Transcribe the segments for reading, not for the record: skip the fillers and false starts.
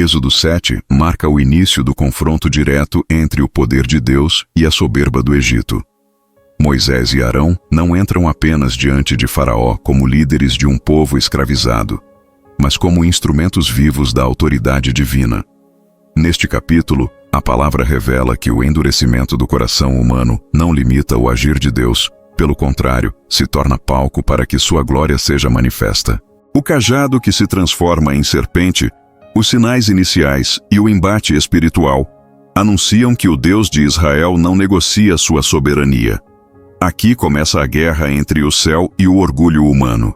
Êxodo 7 marca o início do confronto direto entre o poder de Deus e a soberba do Egito. Moisés e Arão não entram apenas diante de Faraó como líderes de um povo escravizado, mas como instrumentos vivos da autoridade divina. Neste capítulo, a palavra revela que o endurecimento do coração humano não limita o agir de Deus, pelo contrário, se torna palco para que sua glória seja manifesta. O cajado que se transforma em serpente, os sinais iniciais e o embate espiritual anunciam que o Deus de Israel não negocia sua soberania. Aqui começa a guerra entre o céu e o orgulho humano.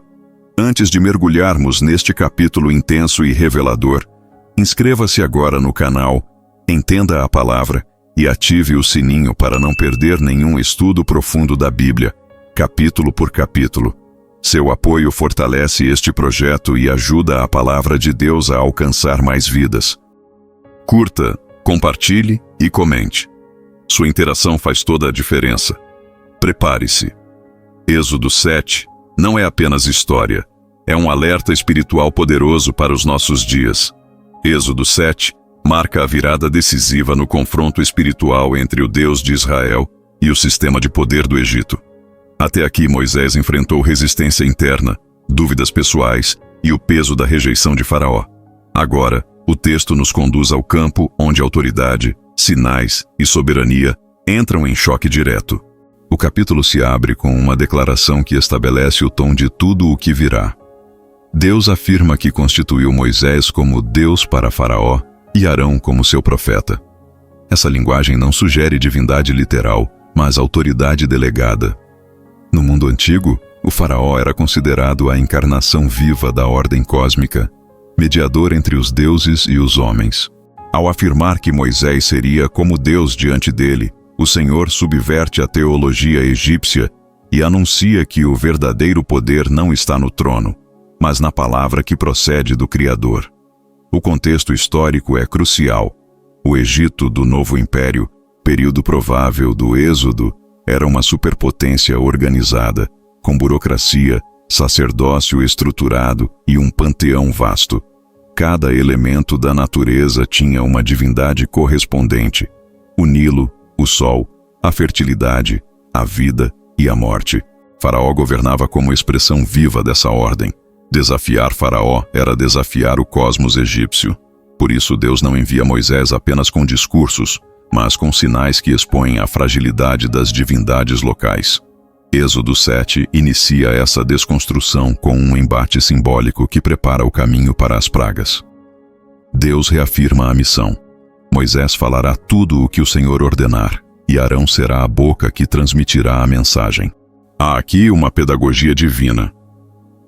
Antes de mergulharmos neste capítulo intenso e revelador, inscreva-se agora no canal, entenda a palavra e ative o sininho para não perder nenhum estudo profundo da Bíblia, capítulo por capítulo. Seu apoio fortalece este projeto e ajuda a palavra de Deus a alcançar mais vidas. Curta, compartilhe e comente. Sua interação faz toda a diferença. Prepare-se. Êxodo 7 não é apenas história, é um alerta espiritual poderoso para os nossos dias. Êxodo 7 marca a virada decisiva no confronto espiritual entre o Deus de Israel e o sistema de poder do Egito. Até aqui Moisés enfrentou resistência interna, dúvidas pessoais e o peso da rejeição de Faraó. Agora, o texto nos conduz ao campo onde autoridade, sinais e soberania entram em choque direto. O capítulo se abre com uma declaração que estabelece o tom de tudo o que virá. Deus afirma que constituiu Moisés como Deus para Faraó e Arão como seu profeta. Essa linguagem não sugere divindade literal, mas autoridade delegada. No mundo antigo, o faraó era considerado a encarnação viva da ordem cósmica, mediador entre os deuses e os homens. Ao afirmar que Moisés seria como Deus diante dele, o Senhor subverte a teologia egípcia e anuncia que o verdadeiro poder não está no trono, mas na palavra que procede do Criador. O contexto histórico é crucial. O Egito do Novo Império, período provável do Êxodo, era uma superpotência organizada, com burocracia, sacerdócio estruturado e um panteão vasto. Cada elemento da natureza tinha uma divindade correspondente: o Nilo, o sol, a fertilidade, a vida e a morte. Faraó governava como expressão viva dessa ordem. Desafiar Faraó era desafiar o cosmos egípcio. Por isso Deus não envia Moisés apenas com discursos, mas com sinais que expõem a fragilidade das divindades locais. Êxodo 7 inicia essa desconstrução com um embate simbólico que prepara o caminho para as pragas. Deus reafirma a missão. Moisés falará tudo o que o Senhor ordenar, e Arão será a boca que transmitirá a mensagem. Há aqui uma pedagogia divina.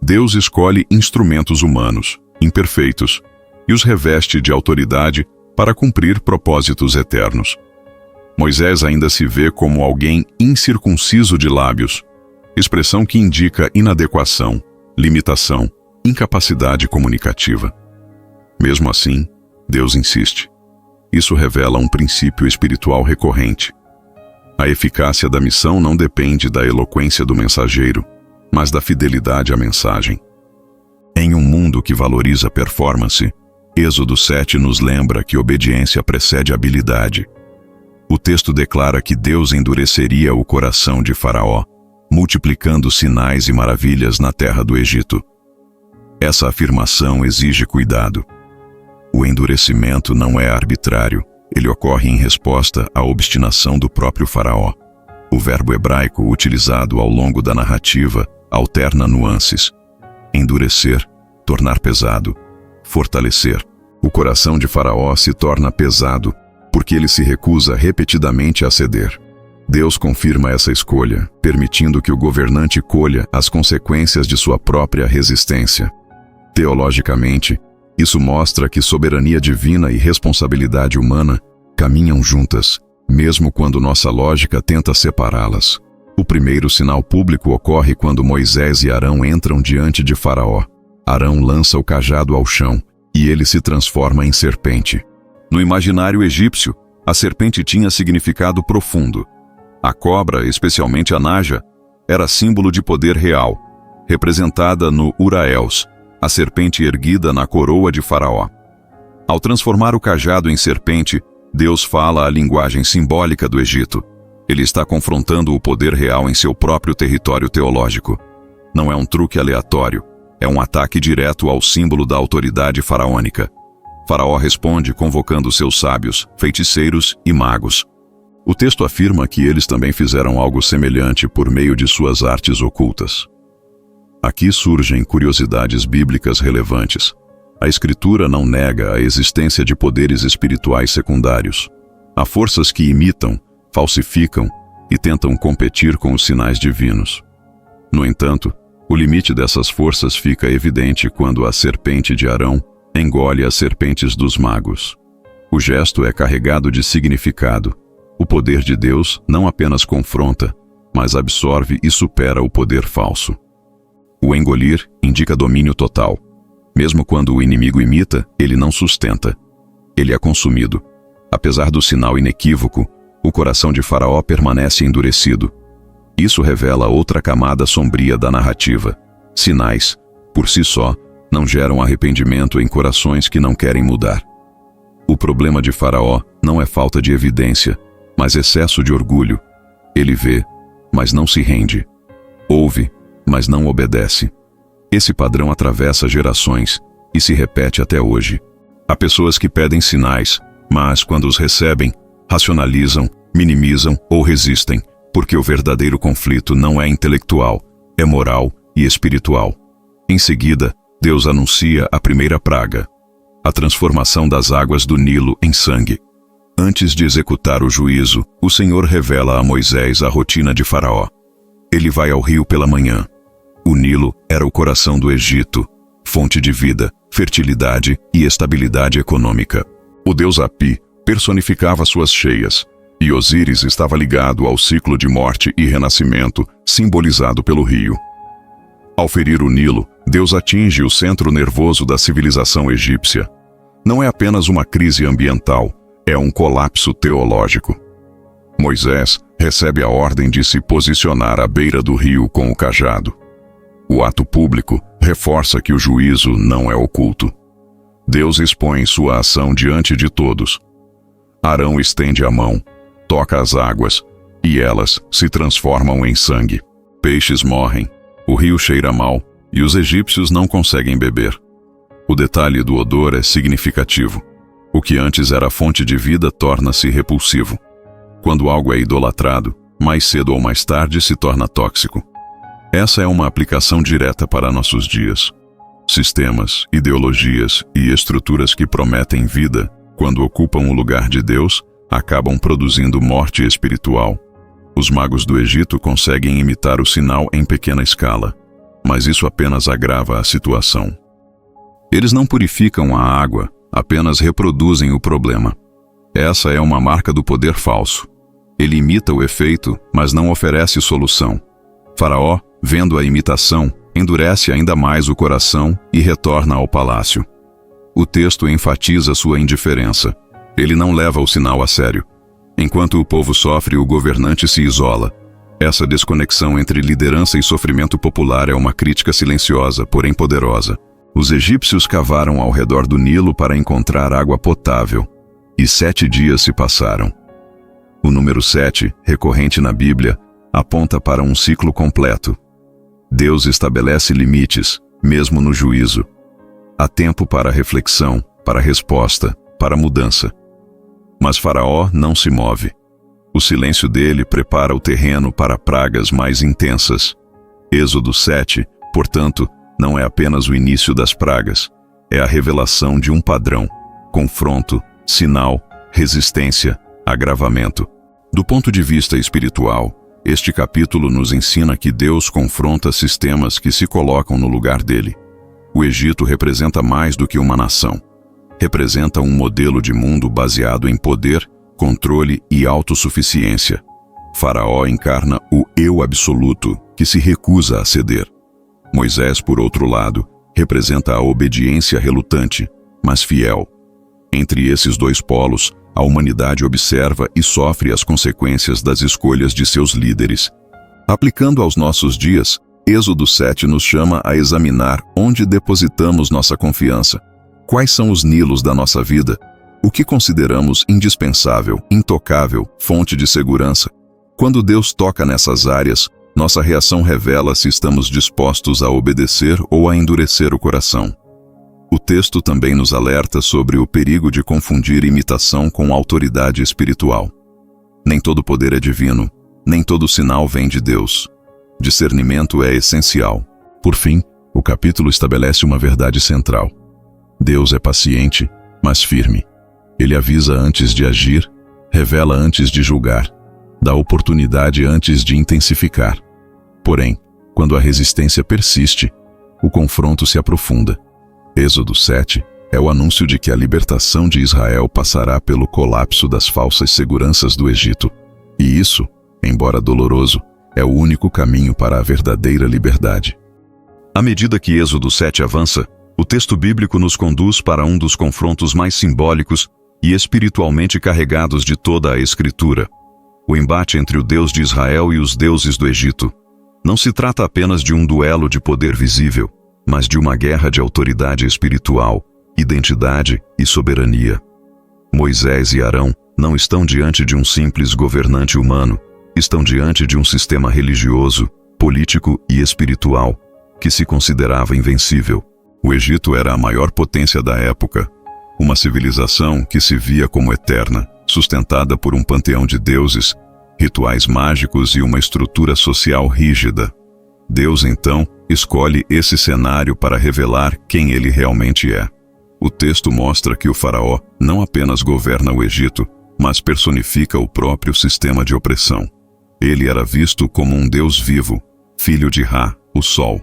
Deus escolhe instrumentos humanos, imperfeitos, e os reveste de autoridade para cumprir propósitos eternos. Moisés ainda se vê como alguém incircunciso de lábios, expressão que indica inadequação, limitação, incapacidade comunicativa. Mesmo assim, Deus insiste. Isso revela um princípio espiritual recorrente. A eficácia da missão não depende da eloquência do mensageiro, mas da fidelidade à mensagem. Em um mundo que valoriza performance, Êxodo 7 nos lembra que obediência precede habilidade. O texto declara que Deus endureceria o coração de Faraó, multiplicando sinais e maravilhas na terra do Egito. Essa afirmação exige cuidado. O endurecimento não é arbitrário, ele ocorre em resposta à obstinação do próprio Faraó. O verbo hebraico utilizado ao longo da narrativa alterna nuances: endurecer, tornar pesado, fortalecer. O coração de Faraó se torna pesado porque ele se recusa repetidamente a ceder. Deus confirma essa escolha, permitindo que o governante colha as consequências de sua própria resistência. Teologicamente, isso mostra que soberania divina e responsabilidade humana caminham juntas, mesmo quando nossa lógica tenta separá-las. O primeiro sinal público ocorre quando Moisés e Arão entram diante de Faraó. Arão lança o cajado ao chão e ele se transforma em serpente. No imaginário egípcio, a serpente tinha significado profundo. A cobra, especialmente a naja, era símbolo de poder real, representada no Uraels, a serpente erguida na coroa de Faraó. Ao transformar o cajado em serpente, Deus fala a linguagem simbólica do Egito. Ele está confrontando o poder real em seu próprio território teológico. Não é um truque aleatório, é um ataque direto ao símbolo da autoridade faraônica. Faraó responde convocando seus sábios, feiticeiros e magos. O texto afirma que eles também fizeram algo semelhante por meio de suas artes ocultas. Aqui surgem curiosidades bíblicas relevantes. A Escritura não nega a existência de poderes espirituais secundários. Há forças que imitam, falsificam e tentam competir com os sinais divinos. No entanto, o limite dessas forças fica evidente quando a serpente de Arão engole as serpentes dos magos. O gesto é carregado de significado. O poder de Deus não apenas confronta, mas absorve e supera o poder falso. O engolir indica domínio total. Mesmo quando o inimigo imita, ele não sustenta. Ele é consumido. Apesar do sinal inequívoco, o coração de Faraó permanece endurecido. Isso revela outra camada sombria da narrativa. Sinais, por si só, não geram arrependimento em corações que não querem mudar. O problema de Faraó não é falta de evidência, mas excesso de orgulho. Ele vê, mas não se rende. Ouve, mas não obedece. Esse padrão atravessa gerações e se repete até hoje. Há pessoas que pedem sinais, mas quando os recebem, racionalizam, minimizam ou resistem, porque o verdadeiro conflito não é intelectual, é moral e espiritual. Em seguida, Deus anuncia a primeira praga, a transformação das águas do Nilo em sangue. Antes de executar o juízo, o Senhor revela a Moisés a rotina de Faraó. Ele vai ao rio pela manhã. O Nilo era o coração do Egito, fonte de vida, fertilidade e estabilidade econômica. O deus Api personificava suas cheias, e Osíris estava ligado ao ciclo de morte e renascimento, simbolizado pelo rio. Ao ferir o Nilo, Deus atinge o centro nervoso da civilização egípcia. Não é apenas uma crise ambiental, é um colapso teológico. Moisés recebe a ordem de se posicionar à beira do rio com o cajado. O ato público reforça que o juízo não é oculto. Deus expõe sua ação diante de todos. Arão estende a mão, toca as águas, e elas se transformam em sangue. Peixes morrem, o rio cheira mal, e os egípcios não conseguem beber. O detalhe do odor é significativo. O que antes era fonte de vida torna-se repulsivo. Quando algo é idolatrado, mais cedo ou mais tarde se torna tóxico. Essa é uma aplicação direta para nossos dias. Sistemas, ideologias e estruturas que prometem vida, quando ocupam o lugar de Deus, acabam produzindo morte espiritual. Os magos do Egito conseguem imitar o sinal em pequena escala, mas isso apenas agrava a situação. Eles não purificam a água, apenas reproduzem o problema. Essa é uma marca do poder falso. Ele imita o efeito, mas não oferece solução. Faraó, vendo a imitação, endurece ainda mais o coração e retorna ao palácio. O texto enfatiza sua indiferença. Ele não leva o sinal a sério. Enquanto o povo sofre, o governante se isola. Essa desconexão entre liderança e sofrimento popular é uma crítica silenciosa, porém poderosa. Os egípcios cavaram ao redor do Nilo para encontrar água potável, e 7 dias se passaram. O número 7, recorrente na Bíblia, aponta para um ciclo completo. Deus estabelece limites, mesmo no juízo. Há tempo para reflexão, para resposta, para mudança. Mas Faraó não se move. O silêncio dele prepara o terreno para pragas mais intensas. Êxodo 7, portanto, não é apenas o início das pragas, é a revelação de um padrão, confronto, sinal, resistência, agravamento. Do ponto de vista espiritual, este capítulo nos ensina que Deus confronta sistemas que se colocam no lugar dele. O Egito representa mais do que uma nação. Representa um modelo de mundo baseado em poder, controle e autossuficiência. Faraó encarna o eu absoluto, que se recusa a ceder. Moisés, por outro lado, representa a obediência relutante, mas fiel. Entre esses dois polos, a humanidade observa e sofre as consequências das escolhas de seus líderes. Aplicando aos nossos dias, Êxodo 7 nos chama a examinar onde depositamos nossa confiança. Quais são os nilos da nossa vida? O que consideramos indispensável, intocável, fonte de segurança? Quando Deus toca nessas áreas, nossa reação revela se estamos dispostos a obedecer ou a endurecer o coração. O texto também nos alerta sobre o perigo de confundir imitação com autoridade espiritual. Nem todo poder é divino, nem todo sinal vem de Deus. Discernimento é essencial. Por fim, o capítulo estabelece uma verdade central. Deus é paciente, mas firme. Ele avisa antes de agir, revela antes de julgar, dá oportunidade antes de intensificar. Porém, quando a resistência persiste, o confronto se aprofunda. Êxodo 7 é o anúncio de que a libertação de Israel passará pelo colapso das falsas seguranças do Egito. E isso, embora doloroso, é o único caminho para a verdadeira liberdade. À medida que Êxodo 7 avança, o texto bíblico nos conduz para um dos confrontos mais simbólicos e espiritualmente carregados de toda a Escritura: o embate entre o Deus de Israel e os deuses do Egito. Não se trata apenas de um duelo de poder visível, mas de uma guerra de autoridade espiritual, identidade e soberania. Moisés e Arão não estão diante de um simples governante humano, estão diante de um sistema religioso, político e espiritual, que se considerava invencível. O Egito era a maior potência da época, uma civilização que se via como eterna, sustentada por um panteão de deuses, rituais mágicos e uma estrutura social rígida. Deus, então, escolhe esse cenário para revelar quem ele realmente é. O texto mostra que o faraó não apenas governa o Egito, mas personifica o próprio sistema de opressão. Ele era visto como um Deus vivo, filho de Ra, o Sol.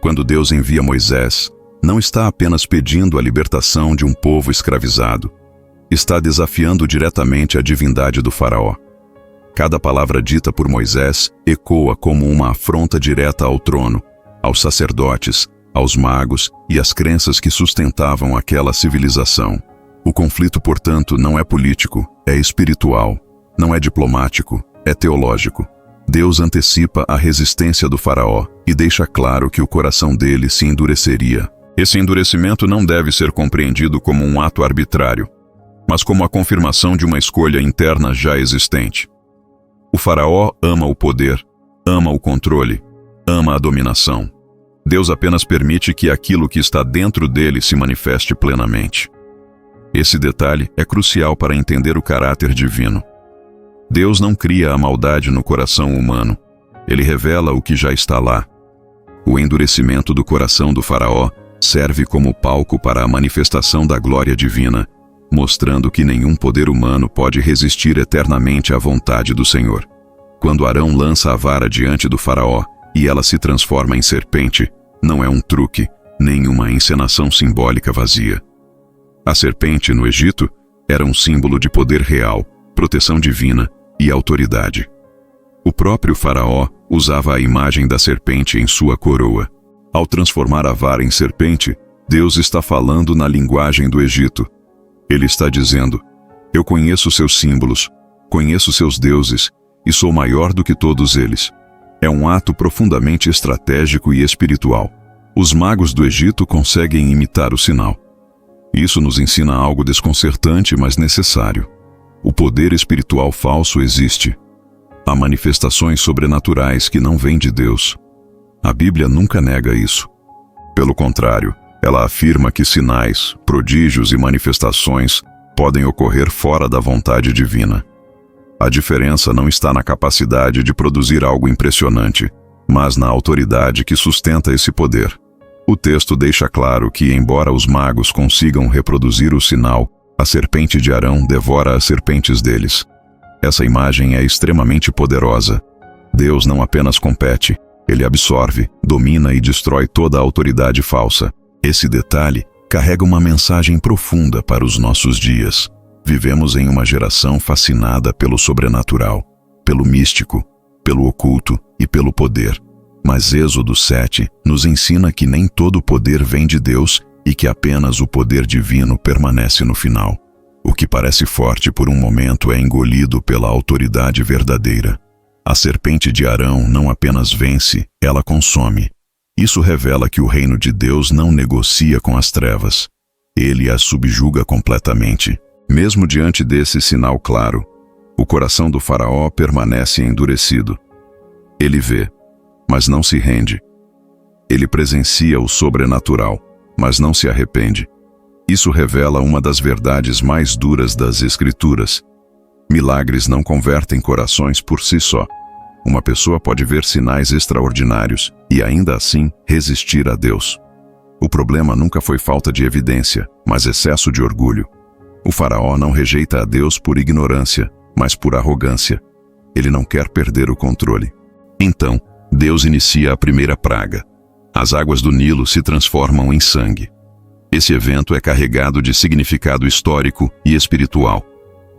Quando Deus envia Moisés, não está apenas pedindo a libertação de um povo escravizado. Está desafiando diretamente a divindade do faraó. Cada palavra dita por Moisés ecoa como uma afronta direta ao trono, aos sacerdotes, aos magos e às crenças que sustentavam aquela civilização. O conflito, portanto, não é político, é espiritual. Não é diplomático, é teológico. Deus antecipa a resistência do faraó e deixa claro que o coração dele se endureceria. Esse endurecimento não deve ser compreendido como um ato arbitrário, mas como a confirmação de uma escolha interna já existente. O faraó ama o poder, ama o controle, ama a dominação. Deus apenas permite que aquilo que está dentro dele se manifeste plenamente. Esse detalhe é crucial para entender o caráter divino. Deus não cria a maldade no coração humano. Ele revela o que já está lá. O endurecimento do coração do faraó serve como palco para a manifestação da glória divina, mostrando que nenhum poder humano pode resistir eternamente à vontade do Senhor. Quando Arão lança a vara diante do faraó e ela se transforma em serpente, não é um truque, nem uma encenação simbólica vazia. A serpente, no Egito, era um símbolo de poder real, proteção divina e autoridade. O próprio faraó usava a imagem da serpente em sua coroa. Ao transformar a vara em serpente, Deus está falando na linguagem do Egito. Ele está dizendo: eu conheço seus símbolos, conheço seus deuses e sou maior do que todos eles. É um ato profundamente estratégico e espiritual. Os magos do Egito conseguem imitar o sinal. Isso nos ensina algo desconcertante, mas necessário. O poder espiritual falso existe. Há manifestações sobrenaturais que não vêm de Deus. A Bíblia nunca nega isso. Pelo contrário, ela afirma que sinais, prodígios e manifestações podem ocorrer fora da vontade divina. A diferença não está na capacidade de produzir algo impressionante, mas na autoridade que sustenta esse poder. O texto deixa claro que, embora os magos consigam reproduzir o sinal, a serpente de Arão devora as serpentes deles. Essa imagem é extremamente poderosa. Deus não apenas compete, ele absorve, domina e destrói toda a autoridade falsa. Esse detalhe carrega uma mensagem profunda para os nossos dias. Vivemos em uma geração fascinada pelo sobrenatural, pelo místico, pelo oculto e pelo poder. Mas Êxodo 7 nos ensina que nem todo o poder vem de Deus e que apenas o poder divino permanece no final. O que parece forte por um momento é engolido pela autoridade verdadeira. A serpente de Arão não apenas vence, ela consome. Isso revela que o reino de Deus não negocia com as trevas. ele a subjuga completamente. Mesmo diante desse sinal claro, o coração do faraó permanece endurecido. Ele vê, mas não se rende. Ele presencia o sobrenatural, mas não se arrepende. Isso revela uma das verdades mais duras das Escrituras. Milagres não convertem corações por si só. Uma pessoa pode ver sinais extraordinários e ainda assim resistir a Deus. O problema nunca foi falta de evidência, mas excesso de orgulho. O faraó não rejeita a Deus por ignorância, mas por arrogância. Ele não quer perder o controle. Então, Deus inicia a primeira praga. As águas do Nilo se transformam em sangue. Esse evento é carregado de significado histórico e espiritual.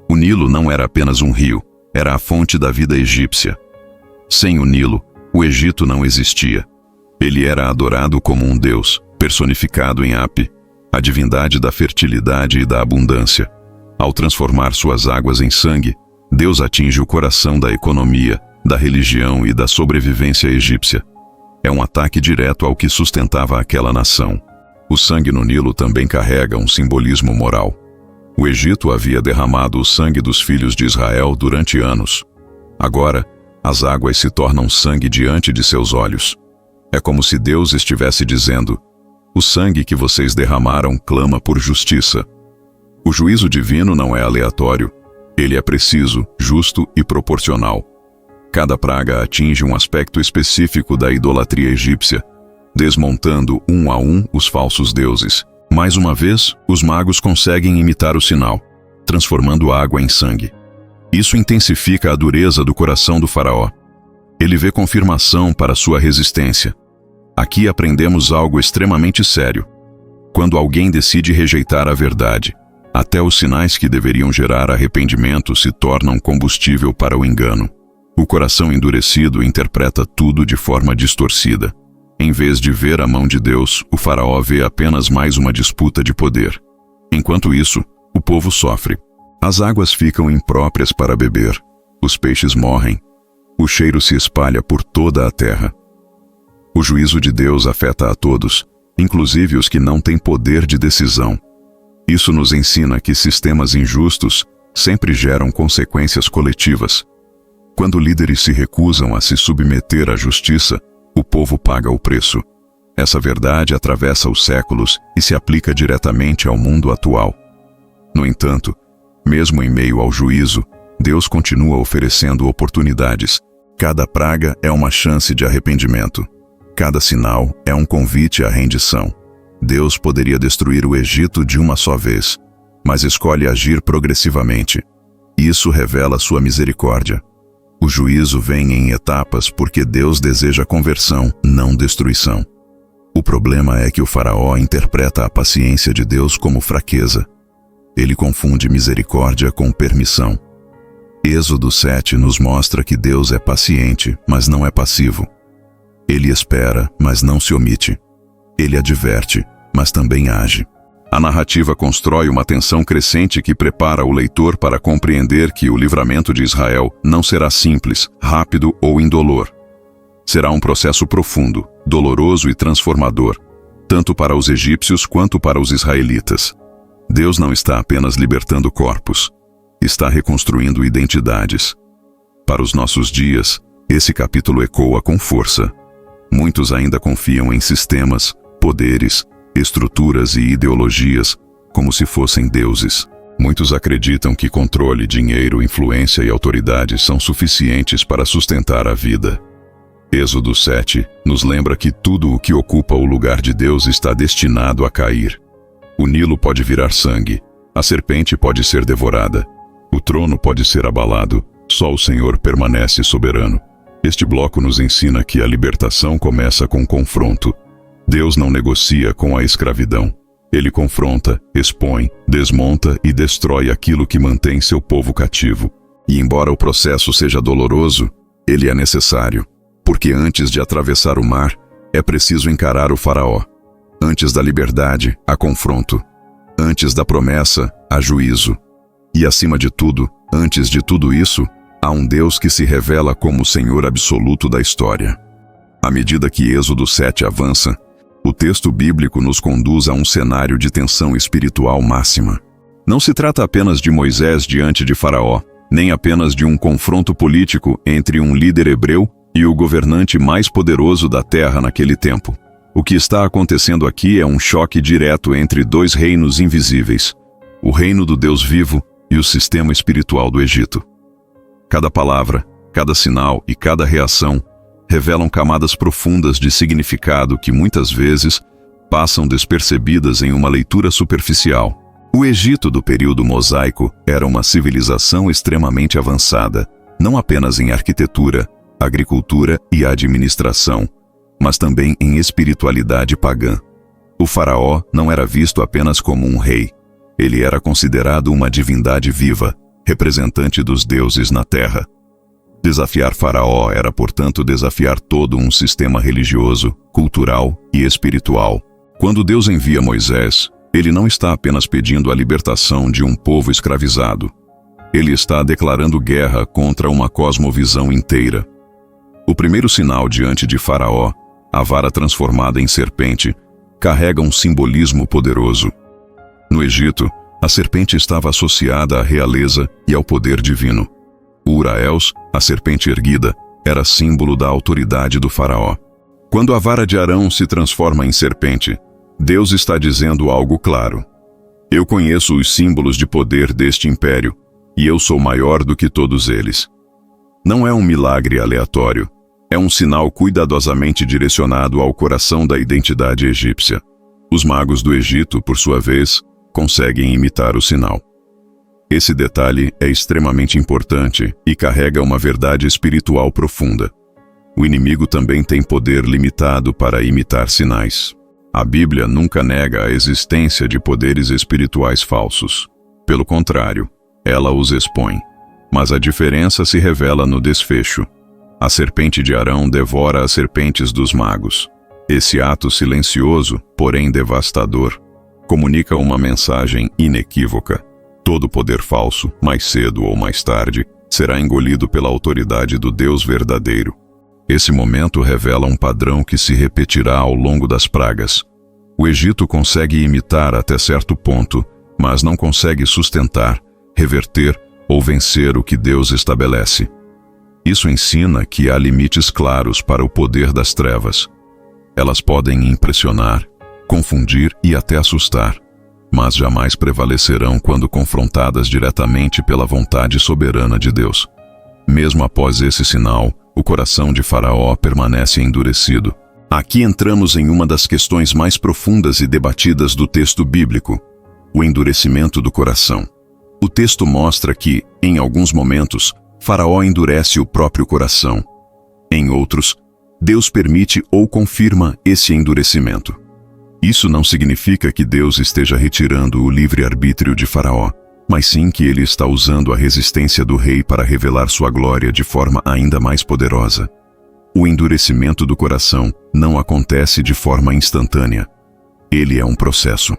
O Nilo não era apenas um rio, era a fonte da vida egípcia. Sem o Nilo, o Egito não existia. Ele era adorado como um deus, personificado em Hapi, a divindade da fertilidade e da abundância. Ao transformar suas águas em sangue, Deus atinge o coração da economia, da religião e da sobrevivência egípcia. É um ataque direto ao que sustentava aquela nação. O sangue no Nilo também carrega um simbolismo moral. O Egito havia derramado o sangue dos filhos de Israel durante anos. Agora, as águas se tornam sangue diante de seus olhos. É como se Deus estivesse dizendo: o sangue que vocês derramaram clama por justiça. O juízo divino não é aleatório. Ele é preciso, justo e proporcional. Cada praga atinge um aspecto específico da idolatria egípcia, desmontando um a um os falsos deuses. Mais uma vez, os magos conseguem imitar o sinal, transformando a água em sangue. Isso intensifica a dureza do coração do faraó. Ele vê confirmação para sua resistência. Aqui aprendemos algo extremamente sério. Quando alguém decide rejeitar a verdade, até os sinais que deveriam gerar arrependimento se tornam combustível para o engano. O coração endurecido interpreta tudo de forma distorcida. Em vez de ver a mão de Deus, o faraó vê apenas mais uma disputa de poder. Enquanto isso, o povo sofre. As águas ficam impróprias para beber. Os peixes morrem. O cheiro se espalha por toda a terra. O juízo de Deus afeta a todos, inclusive os que não têm poder de decisão. Isso nos ensina que sistemas injustos sempre geram consequências coletivas. Quando líderes se recusam a se submeter à justiça, o povo paga o preço. Essa verdade atravessa os séculos e se aplica diretamente ao mundo atual. No entanto, mesmo em meio ao juízo, Deus continua oferecendo oportunidades. Cada praga é uma chance de arrependimento. Cada sinal é um convite à rendição. Deus poderia destruir o Egito de uma só vez, mas escolhe agir progressivamente. Isso revela sua misericórdia. O juízo vem em etapas porque Deus deseja conversão, não destruição. O problema é que o faraó interpreta a paciência de Deus como fraqueza. Ele confunde misericórdia com permissão. Êxodo 7 nos mostra que Deus é paciente, mas não é passivo. Ele espera, mas não se omite. Ele adverte, mas também age. A narrativa constrói uma tensão crescente que prepara o leitor para compreender que o livramento de Israel não será simples, rápido ou indolor. Será um processo profundo, doloroso e transformador, tanto para os egípcios quanto para os israelitas. Deus não está apenas libertando corpos, está reconstruindo identidades. Para os nossos dias, esse capítulo ecoa com força. Muitos ainda confiam em sistemas, poderes, estruturas e ideologias como se fossem deuses. Muitos acreditam que controle, dinheiro, influência e autoridade são suficientes para sustentar a vida. Êxodo 7 nos lembra que tudo o que ocupa o lugar de Deus está destinado a cair. O Nilo pode virar sangue, a serpente pode ser devorada, o trono pode ser abalado, só o Senhor permanece soberano. Este bloco nos ensina que a libertação começa com confronto. Deus não negocia com a escravidão. Ele confronta, expõe, desmonta e destrói aquilo que mantém seu povo cativo. E embora o processo seja doloroso, ele é necessário, porque antes de atravessar o mar, é preciso encarar o faraó. Antes da liberdade, há confronto. Antes da promessa, há juízo. E acima de tudo, antes de tudo isso, há um Deus que se revela como o Senhor absoluto da história. À medida que Êxodo 7 avança, O texto bíblico nos conduz a um cenário de tensão espiritual máxima. Não se trata apenas de Moisés diante de Faraó, nem apenas de um confronto político entre um líder hebreu e o governante mais poderoso da terra naquele tempo. O que está acontecendo aqui é um choque direto entre dois reinos invisíveis, o reino do Deus vivo e o sistema espiritual do Egito. Cada palavra, cada sinal e cada reação revelam camadas profundas de significado que muitas vezes passam despercebidas em uma leitura superficial. O Egito do período mosaico era uma civilização extremamente avançada, não apenas em arquitetura, agricultura e administração, mas também em espiritualidade pagã. O faraó não era visto apenas como um rei. Ele era considerado uma divindade viva, representante dos deuses na terra. Desafiar Faraó era, portanto, desafiar todo um sistema religioso, cultural e espiritual. Quando Deus envia Moisés, ele não está apenas pedindo a libertação de um povo escravizado. Ele está declarando guerra contra uma cosmovisão inteira. O primeiro sinal diante de Faraó, a vara transformada em serpente, carrega um simbolismo poderoso. No Egito, a serpente estava associada à realeza e ao poder divino. O Uraels, a serpente erguida, era símbolo da autoridade do faraó. Quando a vara de Arão se transforma em serpente, Deus está dizendo algo claro. Eu conheço os símbolos de poder deste império, e eu sou maior do que todos eles. Não é um milagre aleatório, é um sinal cuidadosamente direcionado ao coração da identidade egípcia. Os magos do Egito, por sua vez, conseguem imitar o sinal. Esse detalhe é extremamente importante e carrega uma verdade espiritual profunda. O inimigo também tem poder limitado para imitar sinais. A Bíblia nunca nega a existência de poderes espirituais falsos. Pelo contrário, ela os expõe. Mas a diferença se revela no desfecho. A serpente de Arão devora as serpentes dos magos. Esse ato silencioso, porém devastador, comunica uma mensagem inequívoca. Todo poder falso, mais cedo ou mais tarde, será engolido pela autoridade do Deus verdadeiro. Esse momento revela um padrão que se repetirá ao longo das pragas. O Egito consegue imitar até certo ponto, mas não consegue sustentar, reverter ou vencer o que Deus estabelece. Isso ensina que há limites claros para o poder das trevas. Elas podem impressionar, confundir e até assustar, mas jamais prevalecerão quando confrontadas diretamente pela vontade soberana de Deus. Mesmo após esse sinal, o coração de Faraó permanece endurecido. Aqui entramos em uma das questões mais profundas e debatidas do texto bíblico: o endurecimento do coração. O texto mostra que, em alguns momentos, Faraó endurece o próprio coração. Em outros, Deus permite ou confirma esse endurecimento. Isso não significa que Deus esteja retirando o livre-arbítrio de Faraó, mas sim que ele está usando a resistência do rei para revelar sua glória de forma ainda mais poderosa. O endurecimento do coração não acontece de forma instantânea. Ele é um processo.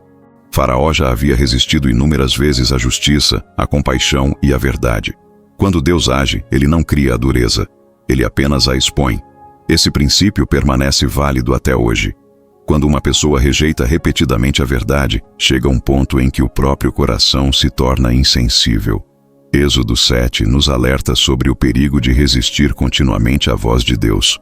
Faraó já havia resistido inúmeras vezes à justiça, à compaixão e à verdade. Quando Deus age, ele não cria a dureza, ele apenas a expõe. Esse princípio permanece válido até hoje. Quando uma pessoa rejeita repetidamente a verdade, chega um ponto em que o próprio coração se torna insensível. Êxodo 7 nos alerta sobre o perigo de resistir continuamente à voz de Deus.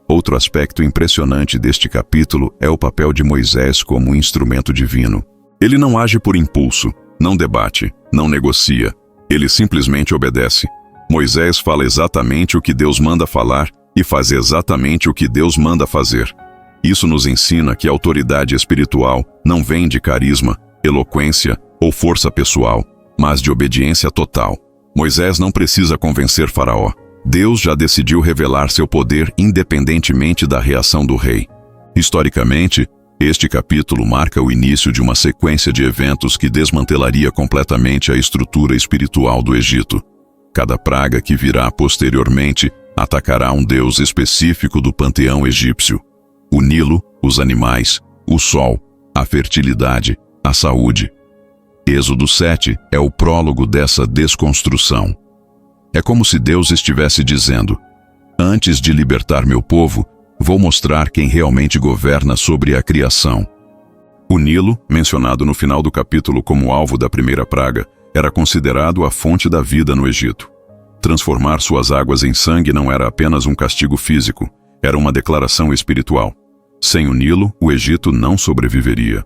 Outro aspecto impressionante deste capítulo é o papel de Moisés como instrumento divino. Ele não age por impulso, não debate, não negocia. Ele simplesmente obedece. Moisés fala exatamente o que Deus manda falar e faz exatamente o que Deus manda fazer. Isso nos ensina que a autoridade espiritual não vem de carisma, eloquência ou força pessoal, mas de obediência total. Moisés não precisa convencer Faraó. Deus já decidiu revelar seu poder independentemente da reação do rei. Historicamente, este capítulo marca o início de uma sequência de eventos que desmantelaria completamente a estrutura espiritual do Egito. Cada praga que virá posteriormente atacará um deus específico do panteão egípcio: o Nilo, os animais, o sol, a fertilidade, a saúde. Êxodo 7 é o prólogo dessa desconstrução. É como se Deus estivesse dizendo: antes de libertar meu povo, Vou mostrar quem realmente governa sobre a criação. O Nilo, mencionado no final do capítulo como alvo da primeira praga, era considerado a fonte da vida no Egito. Transformar suas águas em sangue não era apenas um castigo físico, era uma declaração espiritual. Sem o Nilo, o Egito não sobreviveria.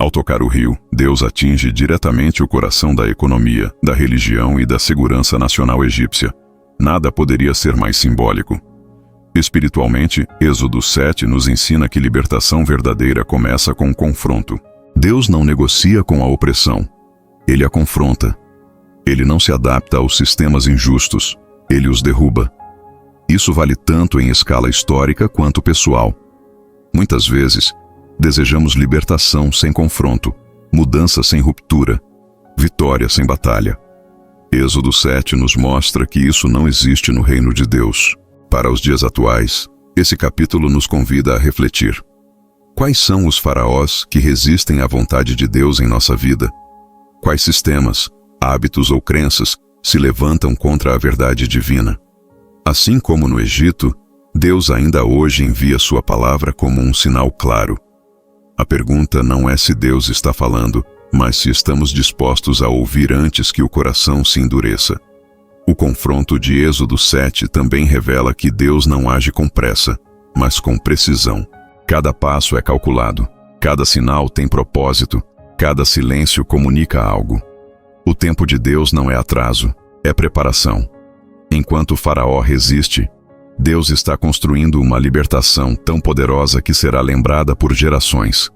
Ao tocar o rio, Deus atinge diretamente o coração da economia, da religião e da segurança nacional egípcia. Nada poderia ser mais simbólico. Espiritualmente, Êxodo 7 nos ensina que libertação verdadeira começa com confronto. Deus não negocia com a opressão. Ele a confronta. Ele não se adapta aos sistemas injustos. Ele os derruba. Isso vale tanto em escala histórica quanto pessoal. Muitas vezes, desejamos libertação sem confronto, mudança sem ruptura, vitória sem batalha. Êxodo 7 nos mostra que isso não existe no reino de Deus. Para os dias atuais, esse capítulo nos convida a refletir. Quais são os faraós que resistem à vontade de Deus em nossa vida? Quais sistemas, hábitos ou crenças se levantam contra a verdade divina? Assim como no Egito, Deus ainda hoje envia sua palavra como um sinal claro. A pergunta não é se Deus está falando, mas se estamos dispostos a ouvir antes que o coração se endureça. O confronto de Êxodo 7 também revela que Deus não age com pressa, mas com precisão. Cada passo é calculado, cada sinal tem propósito, cada silêncio comunica algo. O tempo de Deus não é atraso, é preparação. Enquanto o Faraó resiste, Deus está construindo uma libertação tão poderosa que será lembrada por gerações.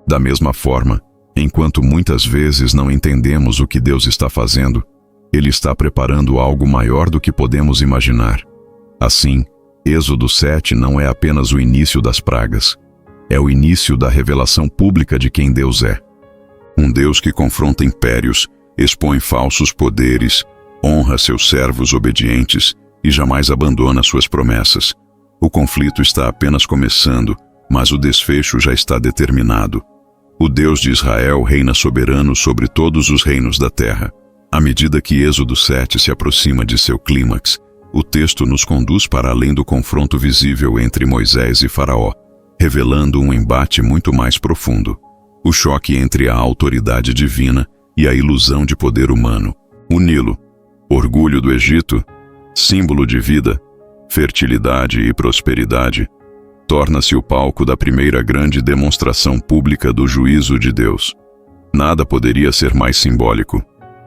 Da mesma forma, enquanto muitas vezes não entendemos o que Deus está fazendo, Ele está preparando algo maior do que podemos imaginar. Assim, Êxodo 7 não é apenas o início das pragas, é o início da revelação pública de quem Deus é. Um Deus que confronta impérios, expõe falsos poderes, honra seus servos obedientes e jamais abandona suas promessas. O conflito está apenas começando, mas o desfecho já está determinado. O Deus de Israel reina soberano sobre todos os reinos da terra. À medida que Êxodo 7 se aproxima de seu clímax, o texto nos conduz para além do confronto visível entre Moisés e Faraó, revelando um embate muito mais profundo. O choque entre a autoridade divina e a ilusão de poder humano. O Nilo, orgulho do Egito, símbolo de vida, fertilidade e prosperidade, torna-se o palco da primeira grande demonstração pública do juízo de Deus. Nada poderia ser mais simbólico.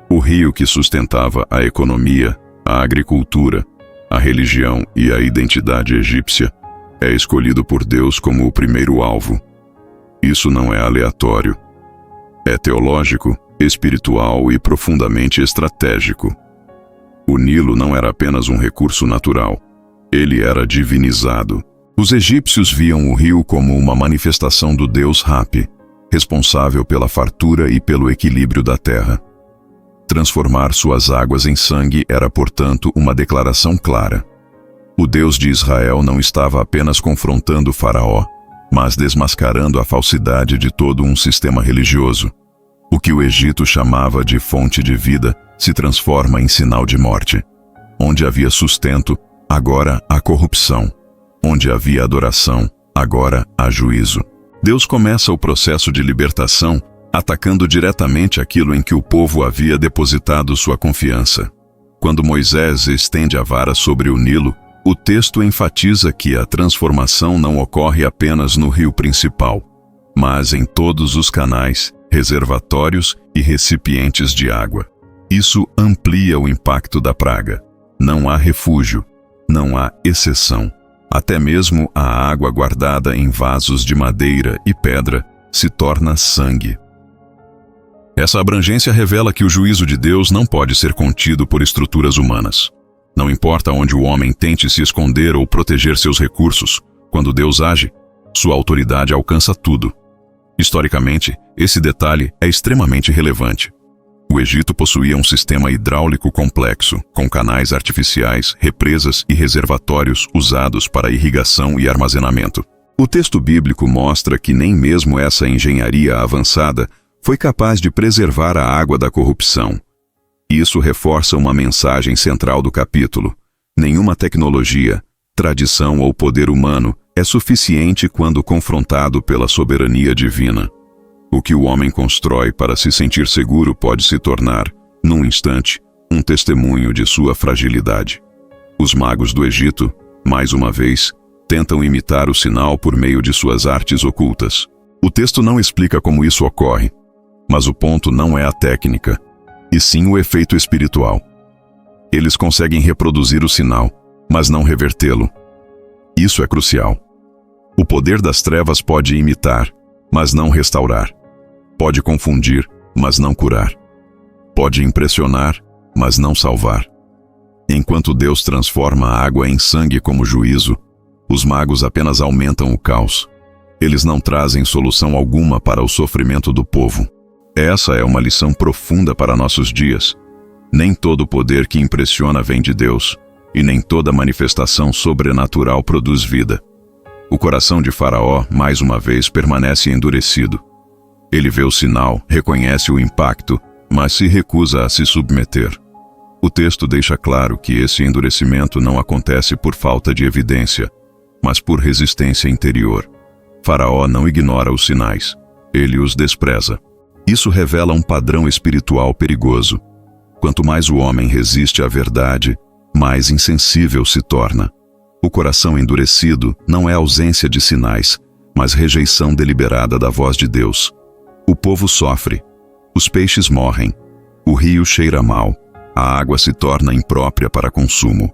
O rio que sustentava a economia, a agricultura, a religião e a identidade egípcia é escolhido por Deus como o primeiro alvo. Isso não é aleatório. É teológico, espiritual e profundamente estratégico. O Nilo não era apenas um recurso natural. Ele era divinizado. Os egípcios viam o rio como uma manifestação do deus Hapi, responsável pela fartura e pelo equilíbrio da terra. Transformar suas águas em sangue era, portanto, uma declaração clara. O Deus de Israel não estava apenas confrontando o Faraó, mas desmascarando a falsidade de todo um sistema religioso. O que o Egito chamava de fonte de vida se transforma em sinal de morte. Onde havia sustento, agora há corrupção. Onde havia adoração, agora há juízo. Deus começa o processo de libertação atacando diretamente aquilo em que o povo havia depositado sua confiança. Quando Moisés estende a vara sobre o Nilo, o texto enfatiza que a transformação não ocorre apenas no rio principal, mas em todos os canais, reservatórios e recipientes de água. Isso amplia o impacto da praga. Não há refúgio, não há exceção. Até mesmo a água guardada em vasos de madeira e pedra se torna sangue. Essa abrangência revela que o juízo de Deus não pode ser contido por estruturas humanas. Não importa onde o homem tente se esconder ou proteger seus recursos, quando Deus age, sua autoridade alcança tudo. Historicamente, esse detalhe é extremamente relevante. O Egito possuía um sistema hidráulico complexo, com canais artificiais, represas e reservatórios usados para irrigação e armazenamento. O texto bíblico mostra que nem mesmo essa engenharia avançada foi capaz de preservar a água da corrupção. Isso reforça uma mensagem central do capítulo. Nenhuma tecnologia, tradição ou poder humano É suficiente quando confrontado pela soberania divina. O que o homem constrói para se sentir seguro pode se tornar, num instante, um testemunho de sua fragilidade. Os magos do Egito, mais uma vez, tentam imitar o sinal por meio de suas artes ocultas. O texto não explica como isso ocorre, mas o ponto não é a técnica, e sim o efeito espiritual. Eles conseguem reproduzir o sinal, mas não revertê-lo. Isso é crucial. O poder das trevas pode imitar, mas não restaurar. Pode confundir, mas não curar. Pode impressionar, mas não salvar. Enquanto Deus transforma a água em sangue como juízo, os magos apenas aumentam o caos. Eles não trazem solução alguma para o sofrimento do povo. Essa é uma lição profunda para nossos dias. Nem todo poder que impressiona vem de Deus, e nem toda manifestação sobrenatural produz vida. O coração de Faraó, mais uma vez, permanece endurecido. Ele vê o sinal, reconhece o impacto, mas se recusa a se submeter. O texto deixa claro que esse endurecimento não acontece por falta de evidência, mas por resistência interior. Faraó não ignora os sinais, ele os despreza. Isso revela um padrão espiritual perigoso. Quanto mais o homem resiste à verdade, mais insensível se torna. O coração endurecido não é ausência de sinais, mas rejeição deliberada da voz de Deus. O povo sofre, os peixes morrem, o rio cheira mal, a água se torna imprópria para consumo.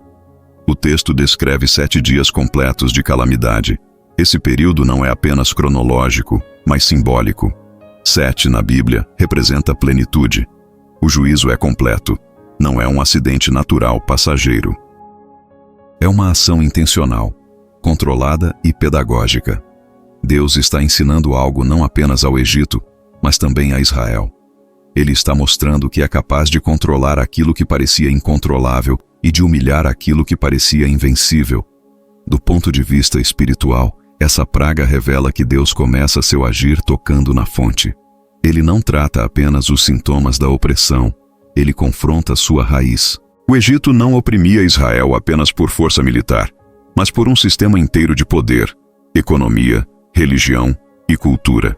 O texto descreve 7 dias completos de calamidade. Esse período não é apenas cronológico, mas simbólico. 7 na Bíblia representa plenitude. O juízo é completo, não é um acidente natural passageiro. É uma ação intencional, controlada e pedagógica. Deus está ensinando algo não apenas ao Egito, mas também a Israel. Ele está mostrando que é capaz de controlar aquilo que parecia incontrolável e de humilhar aquilo que parecia invencível. Do ponto de vista espiritual, essa praga revela que Deus começa seu agir tocando na fonte. Ele não trata apenas os sintomas da opressão, ele confronta sua raiz. O Egito não oprimia Israel apenas por força militar, mas por um sistema inteiro de poder, economia, religião e cultura.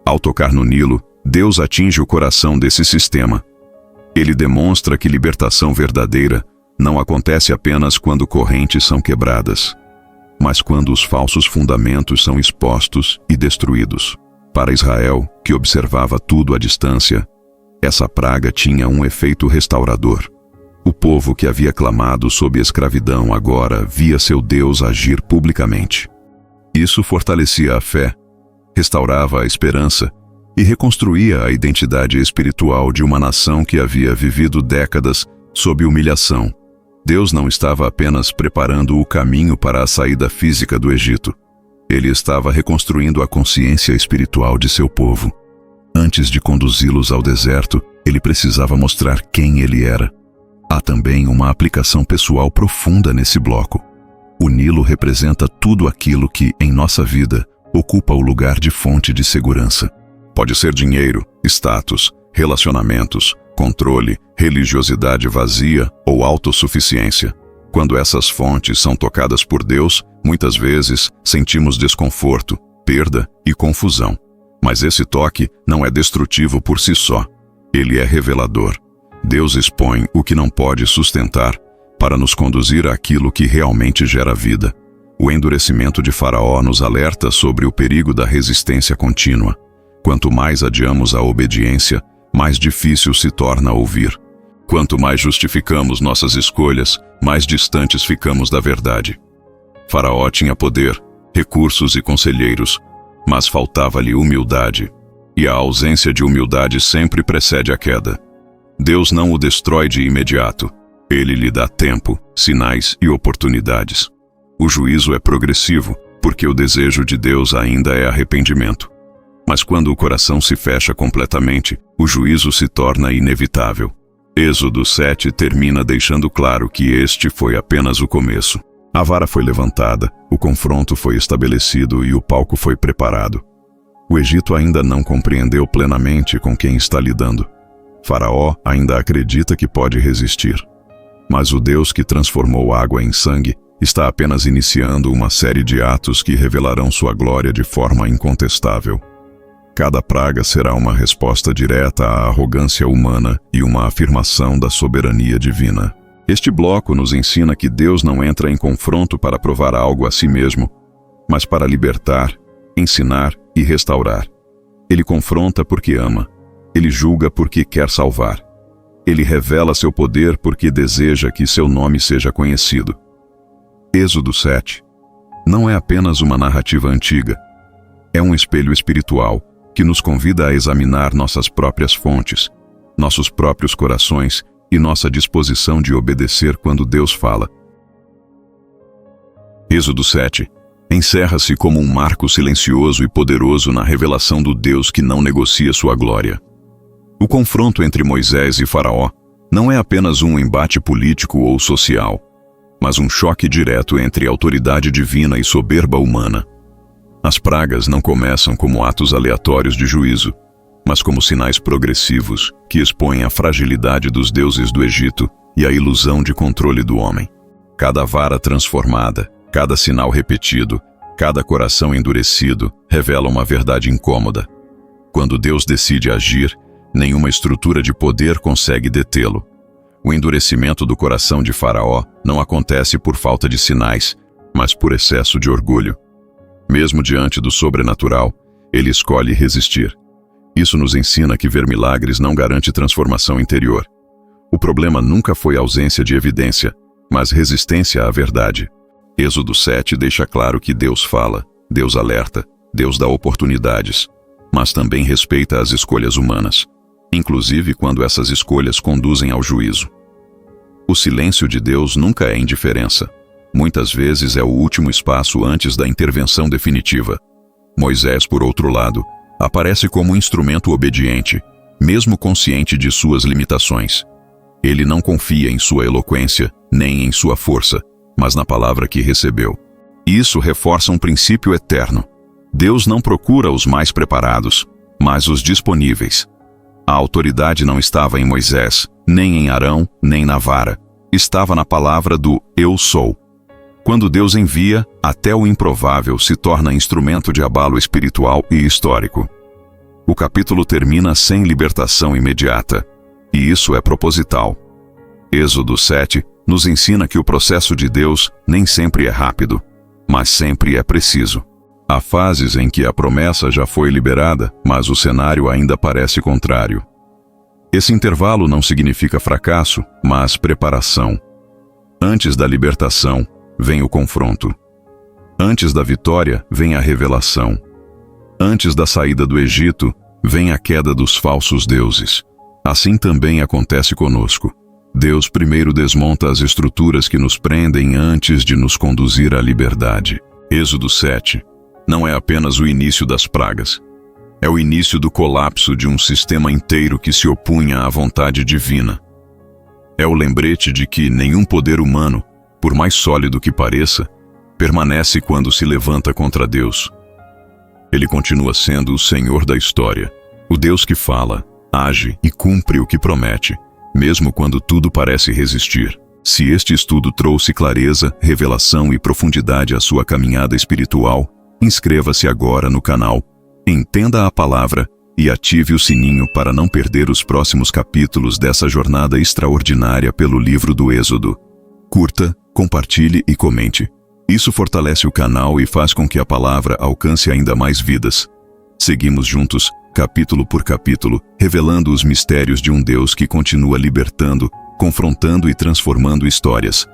Ao tocar no Nilo, Deus atinge o coração desse sistema. Ele demonstra que libertação verdadeira não acontece apenas quando correntes são quebradas, mas quando os falsos fundamentos são expostos e destruídos. Para Israel, que observava tudo à distância, essa praga tinha um efeito restaurador. O povo que havia clamado sob escravidão agora via seu Deus agir publicamente. Isso fortalecia a fé, restaurava a esperança e reconstruía a identidade espiritual de uma nação que havia vivido décadas sob humilhação. Deus não estava apenas preparando o caminho para a saída física do Egito. Ele estava reconstruindo a consciência espiritual de seu povo. Antes de conduzi-los ao deserto, ele precisava mostrar quem ele era. Há também uma aplicação pessoal profunda nesse bloco. O Nilo representa tudo aquilo que, em nossa vida, ocupa o lugar de fonte de segurança. Pode ser dinheiro, status, relacionamentos, controle, religiosidade vazia ou autossuficiência. Quando essas fontes são tocadas por Deus, muitas vezes sentimos desconforto, perda e confusão. Mas esse toque não é destrutivo por si só. Ele é revelador. Deus expõe o que não pode sustentar para nos conduzir àquilo que realmente gera vida. O endurecimento de Faraó nos alerta sobre o perigo da resistência contínua. Quanto mais adiamos a obediência, mais difícil se torna ouvir. Quanto mais justificamos nossas escolhas, mais distantes ficamos da verdade. Faraó tinha poder, recursos e conselheiros, mas faltava-lhe humildade. E a ausência de humildade sempre precede a queda. Deus não o destrói de imediato. Ele lhe dá tempo, sinais e oportunidades. O juízo é progressivo, porque o desejo de Deus ainda é arrependimento. Mas quando o coração se fecha completamente, o juízo se torna inevitável. Êxodo 7 termina deixando claro que este foi apenas o começo. A vara foi levantada, o confronto foi estabelecido e o palco foi preparado. O Egito ainda não compreendeu plenamente com quem está lidando. Faraó ainda acredita que pode resistir. Mas o Deus que transformou água em sangue está apenas iniciando uma série de atos que revelarão sua glória de forma incontestável. Cada praga será uma resposta direta à arrogância humana e uma afirmação da soberania divina. Este bloco nos ensina que Deus não entra em confronto para provar algo a si mesmo, mas para libertar, ensinar e restaurar. Ele confronta porque ama. Ele julga porque quer salvar. Ele revela seu poder porque deseja que seu nome seja conhecido. Êxodo 7 não é apenas uma narrativa antiga. É um espelho espiritual que nos convida a examinar nossas próprias fontes, nossos próprios corações e nossa disposição de obedecer quando Deus fala. Êxodo 7 encerra-se como um marco silencioso e poderoso na revelação do Deus que não negocia sua glória. O confronto entre Moisés e Faraó não é apenas um embate político ou social, mas um choque direto entre autoridade divina e soberba humana. As pragas não começam como atos aleatórios de juízo, mas como sinais progressivos que expõem a fragilidade dos deuses do Egito e a ilusão de controle do homem. Cada vara transformada, cada sinal repetido, cada coração endurecido revela uma verdade incômoda. Quando Deus decide agir, nenhuma estrutura de poder consegue detê-lo. O endurecimento do coração de Faraó não acontece por falta de sinais, mas por excesso de orgulho. Mesmo diante do sobrenatural, ele escolhe resistir. Isso nos ensina que ver milagres não garante transformação interior. O problema nunca foi ausência de evidência, mas resistência à verdade. Êxodo 7 deixa claro que Deus fala, Deus alerta, Deus dá oportunidades, mas também respeita as escolhas humanas, inclusive quando essas escolhas conduzem ao juízo. O silêncio de Deus nunca é indiferença. Muitas vezes é o último espaço antes da intervenção definitiva. Moisés, por outro lado, aparece como um instrumento obediente, mesmo consciente de suas limitações. Ele não confia em sua eloquência, nem em sua força, mas na palavra que recebeu. Isso reforça um princípio eterno. Deus não procura os mais preparados, mas os disponíveis. A autoridade não estava em Moisés, nem em Arão, nem na vara. Estava na palavra do Eu Sou. Quando Deus envia, até o improvável se torna instrumento de abalo espiritual e histórico. O capítulo termina sem libertação imediata, e isso é proposital. Êxodo 7 nos ensina que o processo de Deus nem sempre é rápido, mas sempre é preciso. Há fases em que a promessa já foi liberada, mas o cenário ainda parece contrário. Esse intervalo não significa fracasso, mas preparação. Antes da libertação, vem o confronto. Antes da vitória, vem a revelação. Antes da saída do Egito, vem a queda dos falsos deuses. Assim também acontece conosco. Deus primeiro desmonta as estruturas que nos prendem antes de nos conduzir à liberdade. Êxodo 7 não é apenas o início das pragas. É o início do colapso de um sistema inteiro que se opunha à vontade divina. É o lembrete de que nenhum poder humano, por mais sólido que pareça, permanece quando se levanta contra Deus. Ele continua sendo o Senhor da história, o Deus que fala, age e cumpre o que promete, mesmo quando tudo parece resistir. Se este estudo trouxe clareza, revelação e profundidade à sua caminhada espiritual, inscreva-se agora no canal, entenda a palavra e ative o sininho para não perder os próximos capítulos dessa jornada extraordinária pelo livro do Êxodo. Curta, compartilhe e comente. Isso fortalece o canal e faz com que a palavra alcance ainda mais vidas. Seguimos juntos, capítulo por capítulo, revelando os mistérios de um Deus que continua libertando, confrontando e transformando histórias.